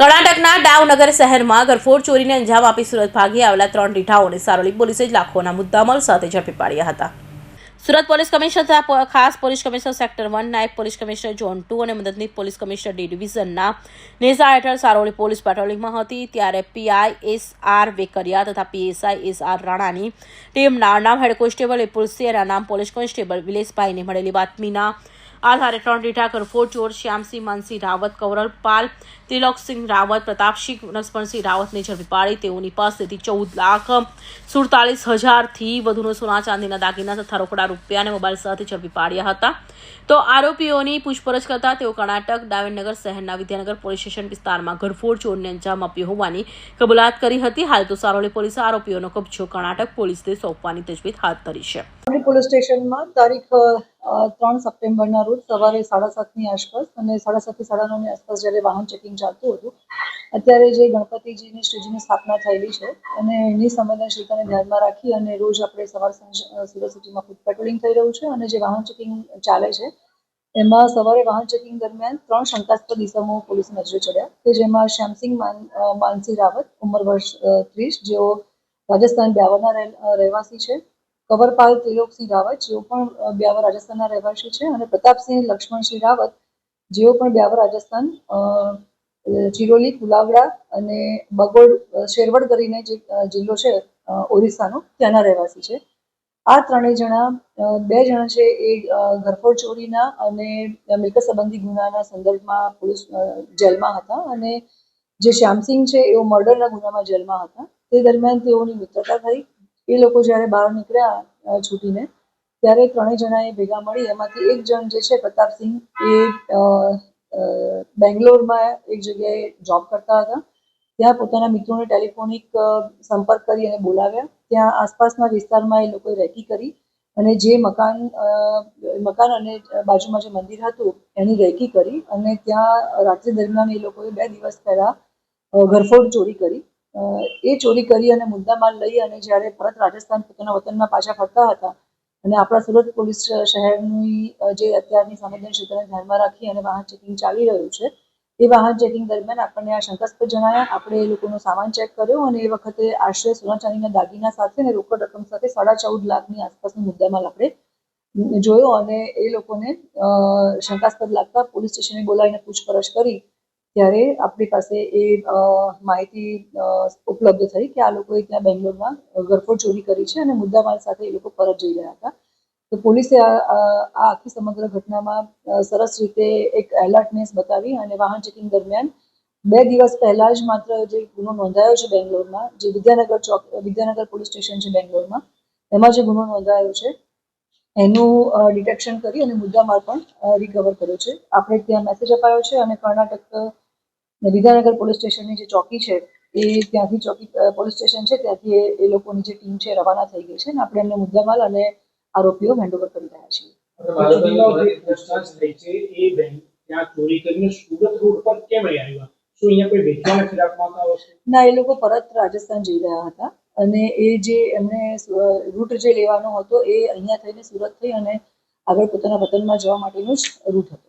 કર્ણાટકના દાવનગર શહેરમાં ગરફોડ ચોરીને અંજામ આપી સુરત ભાગી આવેલા 3 રીઢાઓને સારોલી પોલીસે લાખોના મુદ્દામાલ સાથે ઝડપી પાડ્યા હતા. સુરત પોલીસ કમિશનર તથા ખાસ પોલીસ કમિશનર સેક્ટર 1, નાયબ પોલીસ કમિશનર ઝોન 2 અને મદદનીશ પોલીસ કમિશનર ડી ડિવિઝનના નેજા હેઠળ સારોલી પોલીસ પેટ્રોલિંગમાં હતી. ત્યારે પીઆઈ એસ.આર. વેકરિયા તથા પીએસઆઈ એસ.આર. રાણાની ટીમના નામ હેડ કોન્સ્ટેબલ વિપુલ સિંહ અને નામ પોલીસ કોન્સ્ટેબલ વિલેશભાઈને મળેલી બાતમીના આધારે 3 રીઢા ગરફોડ ચોર શ્યામસિંહ માનસિંહ રાવત, કૌરવપાલ ત્રિલોકસિંહ રાવત, પ્રતાપસિંહ નરસિંહ રાવતને ઝડપી પાડી તેઓની પાસેથી 14,47,000 થી વધુનો સોના ચાંદીના દાગીના તથા રોકડા રૂપિયા અને મોબાઈલ સાથે ઝડપી પાડ્યા હતા. તો આરોપીઓની પૂછપરછ કરતા તેઓ કર્ણાટક દાવનગર શહેરના વિદ્યાનગર પોલીસ સ્ટેશન વિસ્તારમાં ગરફોડ ચોરને અંજામ આપ્યો હોવાની કબૂલાત કરી હતી. હાલ તો સારોલી પોલીસે આરોપીઓનો કબજો કર્ણાટક પોલીસને સોંપવાની તજવીજ હાથ ધરી છે. પોલીસ સ્ટેશનમાં તારીખ 3 સપ્ટેમ્બરના રોજ સવારે 7:30ની આસપાસ અને 7:30 થી 9:30ની આસપાસ જ્યારે વાહન ચેકિંગ ચાલતું હતું, અત્યારે જે ગણપતિજીની શ્રીજીની સ્થાપના થયેલી છે અને એની સંવેદનશીલતાને ધ્યાનમાં રાખી અને રોજ આપણે સવાર સાંજ સુરત સિટીમાં ફૂટ પેટ્રોલિંગ થઈ રહ્યું છે અને જે વાહન ચેકિંગ ચાલે છે એમાં સવારે વાહન ચેકિંગ દરમિયાન 3 શંકાસ્પદ ઇસમો પોલીસની નજરે ચડ્યા કે જેમાં શ્યામસિંહ માનસિંહ રાવત, ઉંમર વર્ષ 30, જેઓ રાજસ્થાન બ્યાવરના રહેવાસી છે, કૌરવપાલ ત્રિલોકસિંહ રાવત, જેઓ પણ બ્યાવર રાજસ્થાનના રહેવાસી છે, અને પ્રતાપસિંહ લક્ષ્મણસિંહ રાવત, જેઓ પણ બ્યાવર રાજસ્થાન ચિરોલી, કુલાવડા અને બગોડ શેરવડ કરીને જે જિલ્લો છે ઓરિસ્સાનો, ત્યાંના રહેવાસી છે. આ 3 જણા 2 જણા છે એ ગરફોડ ચોરીના અને મિલકત સંબંધી ગુનાના સંદર્ભમાં પોલીસ જેલમાં હતા અને જે શ્યામસિંહ છે એઓ મર્ડરના ગુનામાં જેલમાં હતા. તે દરમિયાન તેઓની મિત્રતા થઈ. એ લોકો જ્યારે બહાર નીકળ્યા છૂટીને ત્યારે 3 જણાએ ભેગા મળી એમાંથી એક જણ જે છે પ્રતાપસિંહ એ બેંગ્લોરમાં એક જગ્યાએ જોબ કરતા હતા. ત્યાં પોતાના મિત્રોને ટેલિફોનિક સંપર્ક કરી અને બોલાવ્યા. ત્યાં આસપાસના વિસ્તારમાં એ લોકોએ રેકી કરી અને જે મકાન અને બાજુમાં જે મંદિર હતું એની રેકી કરી અને ત્યાં રાત્રિ દરમિયાન એ લોકોએ 2 દિવસ પહેલા ગરફોડ ચોરી કરી. એ ચોરી કરી અને મુદ્દામાલ લઈ અને જ્યારે પરત રાજસ્થાન પોતાના વતનમાં પાછા ફરતા હતા અને આપણા સુરત પોલીસ શહેરની જે અત્યારની સંવેદનશીલતાને ધ્યાનમાં રાખી અને વાહન ચેકિંગ ચાલી રહ્યું છે, એ વાહન ચેકિંગ દરમિયાન આપણને આ શંકાસ્પદ જણાયા. આપણે એ લોકોનો સામાન ચેક કર્યો અને એ વખતે આશરે સોના ચાંદીના દાગીના સાથે અને રોકડ રકમ સાથે 14.5 લાખની આસપાસનો મુદ્દામાલ આપણે જોયો અને એ લોકોને શંકાસ્પદ લાગતા પોલીસ સ્ટેશને બોલાવીને પૂછપરછ કરી ત્યારે આપણી પાસે એ માહિતી ઉપલબ્ધ થઈ કે આ લોકોએ ત્યાં બેંગ્લોરમાં ગરફોડ ચોરી કરી છે અને મુદ્દામાલ સાથે એ લોકો પરત જઈ રહ્યા હતા. તો પોલીસે આ આખી સમગ્ર ઘટનામાં સરસ રીતે એક એલર્ટનેસ બતાવી અને વાહન ચેકિંગ દરમિયાન 2 દિવસ પહેલા જ માત્ર જે ગુનો નોંધાયો છે બેંગ્લોરમાં, જે વિદ્યાનગર પોલીસ સ્ટેશન છે બેંગ્લોરમાં, એમાં જે ગુનો નોંધાયો છે એનું ડિટેક્શન કરી અને મુદ્દામાલ પણ રિકવર કર્યો છે. આપણે ત્યાં મેસેજ અપાયો છે અને કર્ણાટક વિદ્યાનગર પોલીસ સ્ટેશનની જે ચોકી છે એ ત્યાંથી પોલીસ સ્ટેશન છે ત્યાંથી એ લોકોની જે ટીમ છે રવાના થઈ ગઈ છે અને આપણે એમને મુદ્દામાલ અને આરોપીઓ હેન્ડઓવર કરી રહ્યા છીએ. ના, એ લોકો પરત રાજસ્થાન જઈ રહ્યા હતા અને એ જે એમને રૂટ જે લેવાનો હતો એ અહીંયા થઈને સુરત થઈ અને આગળ પોતાના વતનમાં જવા માટેનો જ રૂટ હતો.